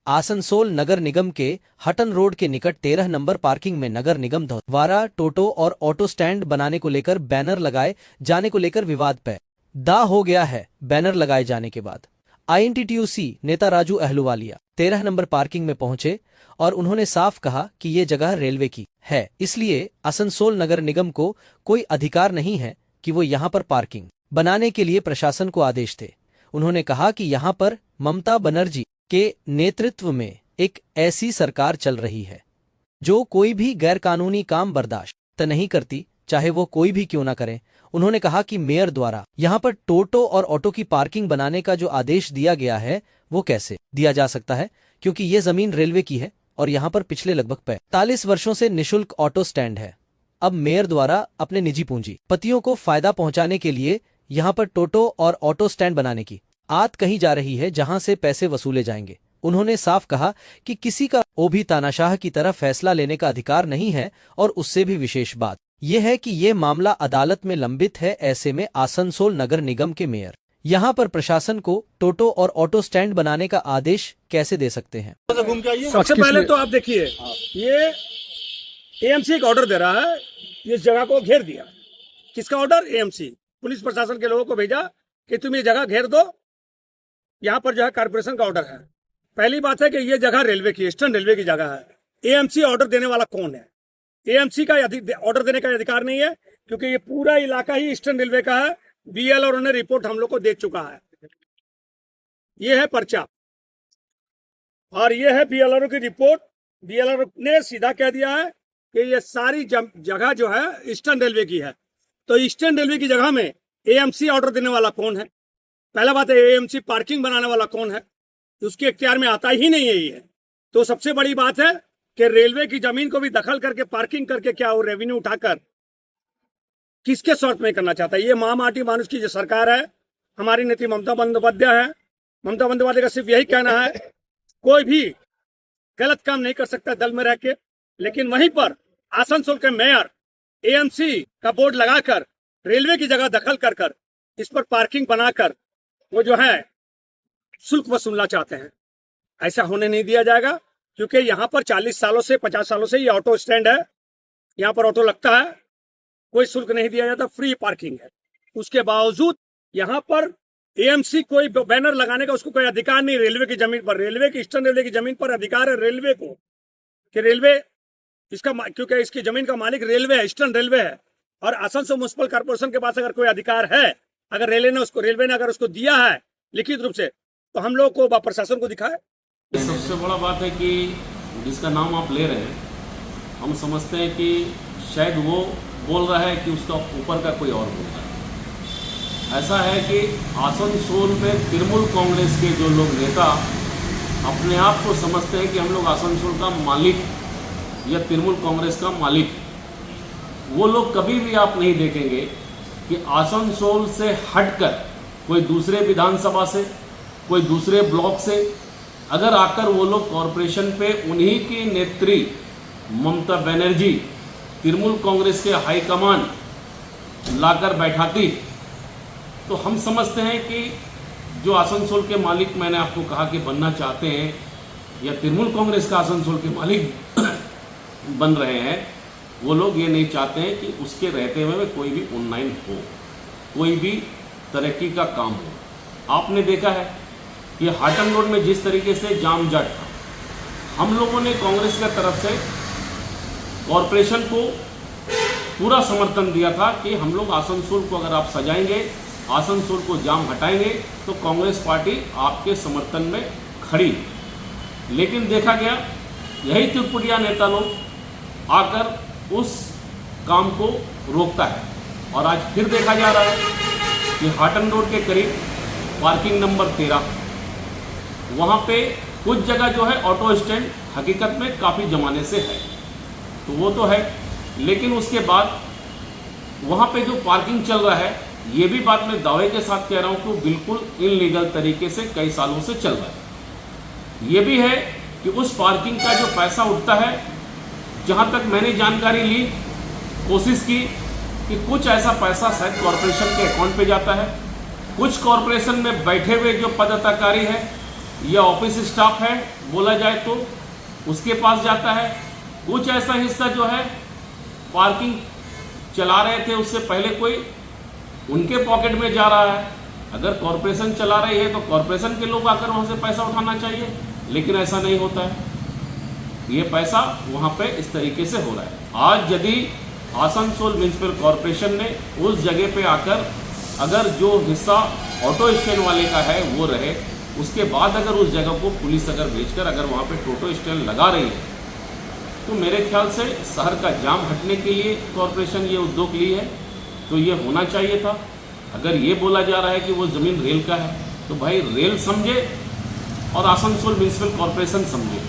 आसनसोल नगर निगम के हटन रोड के निकट 13 नंबर पार्किंग में नगर निगम द्वारा टोटो और ऑटो स्टैंड बनाने को लेकर बैनर लगाए जाने को लेकर विवाद पैदा हो गया है। बैनर लगाए जाने के बाद आईएनटीटीयूसी नेता राजू अहलुवालिया 13 नंबर पार्किंग में पहुंचे और उन्होंने साफ कहा कि ये जगह रेलवे की है, इसलिए आसनसोल नगर निगम को कोई अधिकार नहीं है कि वो यहाँ पर पार्किंग बनाने के लिए प्रशासन को आदेश दे। उन्होंने कहा कि यहाँ पर ममता बनर्जी के नेतृत्व में एक ऐसी सरकार चल रही है जो कोई भी गैरकानूनी काम बर्दाश्त नहीं करती, चाहे वो कोई भी क्यों ना करे। उन्होंने कहा कि मेयर द्वारा यहाँ पर टोटो और ऑटो की पार्किंग बनाने का जो आदेश दिया गया है वो कैसे दिया जा सकता है, क्योंकि ये जमीन रेलवे की है और यहाँ पर पिछले लगभग 45 वर्षों से निशुल्क ऑटो स्टैंड है। अब मेयर द्वारा अपने निजी पूंजीपतियों को फायदा पहुंचाने के लिए यहाँ पर टोटो और ऑटो स्टैंड बनाने की आत कही जा रही है, जहां से पैसे वसूले जाएंगे। उन्होंने साफ कहा कि किसी का भी तानाशाह की तरह फैसला लेने का अधिकार नहीं है और उससे भी विशेष बात यह है कि ये मामला अदालत में लंबित है। ऐसे में आसनसोल नगर निगम के मेयर यहाँ पर प्रशासन को टोटो और ऑटो स्टैंड बनाने का आदेश कैसे दे सकते हैं। सबसे पहले तो आप देखिए, ये एएमसी एक ऑर्डर दे रहा है, इस जगह को घेर दिया। किसका ऑर्डर? एएमसी पुलिस प्रशासन के लोगों को भेजा कि तुम ये जगह घेर दो। यहाँ पर जो है कारपोरेशन का ऑर्डर है। पहली बात है कि ये जगह रेलवे की, ईस्टर्न रेलवे की जगह है। एएमसी ऑर्डर देने वाला कौन है? एएमसी का ऑर्डर देने का अधिकार नहीं है, क्योंकि ये पूरा इलाका ही ईस्टर्न रेलवे का है। बीएलआर ने रिपोर्ट हम लोग को दे चुका है। ये है पर्चा और ये है बीएलआर की रिपोर्ट। बीएलआर ने सीधा कह दिया है कि ये सारी जगह जो है ईस्टर्न रेलवे की है। तो ईस्टर्न रेलवे की जगह में एएमसी ऑर्डर देने वाला कौन है? पहला बात है, एएमसी पार्किंग बनाने वाला कौन है? उसके इख्तियार में आता ही नहीं है ये। तो सबसे बड़ी बात है कि रेलवे की जमीन को भी दखल करके पार्किंग करके क्या वो रेवेन्यू उठाकर किसके स्वार्थ में करना चाहता है? ये महामाटी मानुष की जो सरकार है, हमारी नेत्री ममता बंदोपाध्याय है। ममता बंदोपाध्याय का सिर्फ यही कहना है, कोई भी गलत काम नहीं कर सकता दल में रह के। लेकिन वहीं पर आसनसोल के मेयर एएमसी का बोर्ड लगाकर रेलवे की जगह दखल कर इस पर पार्किंग बनाकर वो जो है शुल्क वसूलना चाहते हैं। ऐसा होने नहीं दिया जाएगा, क्योंकि यहाँ पर 40 सालों से 50 सालों से ये ऑटो स्टैंड है। यहाँ पर ऑटो लगता है, कोई शुल्क नहीं दिया जाता, फ्री पार्किंग है। उसके बावजूद यहाँ पर एएमसी कोई बैनर लगाने का उसको कोई अधिकार नहीं। रेलवे की जमीन पर, रेलवे की ईस्टर्न रेलवे की जमीन पर अधिकार है रेलवे को कि रेलवे इसका, क्योंकि इसकी जमीन का मालिक रेलवे है, ईस्टर्न रेलवे है। और आसनसोल म्युनिसिपल कॉर्पोरेशन के पास अगर कोई अधिकार है, अगर रेलवे ने अगर उसको दिया है लिखित रूप से, तो हम लोग को प्रशासन को दिखाए। सबसे बड़ा बात है कि जिसका नाम आप ले रहे हैं, हम समझते हैं कि शायद वो बोल रहा है कि उसका ऊपर का कोई और बोल रहा है। ऐसा है कि आसनसोल में तृणमूल कांग्रेस के जो लोग नेता अपने आप को समझते हैं कि हम लोग आसनसोल का मालिक या तृणमूल कांग्रेस का मालिक, वो लोग कभी भी आप नहीं देखेंगे कि आसनसोल से हटकर कोई दूसरे विधानसभा से, कोई दूसरे ब्लॉक से अगर आकर वो लोग कॉरपोरेशन पे उन्हीं की नेत्री ममता बनर्जी तृणमूल कांग्रेस के हाईकमान लाकर बैठाती, तो हम समझते हैं कि जो आसनसोल के मालिक मैंने आपको कहा कि बनना चाहते हैं या तृणमूल कांग्रेस का आसनसोल के मालिक बन रहे हैं, वो लोग ये नहीं चाहते हैं कि उसके रहते हुए कोई भी ऑनलाइन हो, कोई भी तरक्की का काम हो। आपने देखा है कि हाटन रोड में जिस तरीके से जाम जट था, हम लोगों ने कांग्रेस की तरफ से कॉरपोरेशन को पूरा समर्थन दिया था कि हम लोग आसनसोल को अगर आप सजाएंगे, आसनसोल को जाम हटाएंगे, तो कांग्रेस पार्टी आपके समर्थन में खड़ी। लेकिन देखा गया यही त्रिपुटिया नेता लोग आकर उस काम को रोकता है। और आज फिर देखा जा रहा है कि हाटन रोड के करीब पार्किंग नंबर 13, वहाँ पे कुछ जगह जो है ऑटो स्टैंड हकीकत में काफ़ी ज़माने से है, तो वो तो है। लेकिन उसके बाद वहाँ पे जो पार्किंग चल रहा है, ये भी बात मैं दावे के साथ कह रहा हूँ कि बिल्कुल इनलीगल तरीके से कई सालों से चल रहा है। ये भी है कि उस पार्किंग का जो पैसा उठता है, जहाँ तक मैंने जानकारी ली, कोशिश की कि कुछ ऐसा पैसा शायद कॉरपोरेशन के अकाउंट पे जाता है, कुछ कॉरपोरेशन में बैठे हुए जो पदाधिकारी है या ऑफिस स्टाफ है बोला जाए तो उसके पास जाता है। कुछ ऐसा हिस्सा जो है पार्किंग चला रहे थे उससे पहले कोई उनके पॉकेट में जा रहा है। अगर कॉरपोरेशन चला रही है तो कॉरपोरेशन के लोग आकर वहाँ से पैसा उठाना चाहिए, लेकिन ऐसा नहीं होता है। ये पैसा वहाँ पे इस तरीके से हो रहा है। आज यदि आसनसोल म्यूनिसिपल कॉरपोरेशन ने उस जगह पे आकर अगर जो हिस्सा ऑटो स्टैंड वाले का है वो रहे, उसके बाद अगर उस जगह को पुलिस अगर भेजकर अगर वहाँ पे टोटो स्टैंड लगा रही है, तो मेरे ख्याल से शहर का जाम हटने के लिए कॉरपोरेशन ये उद्योग ली है, तो ये होना चाहिए था। अगर ये बोला जा रहा है कि वो ज़मीन रेल का है, तो भाई रेल समझे और आसनसोल म्यूनिसिपल कॉरपोरेशन समझे।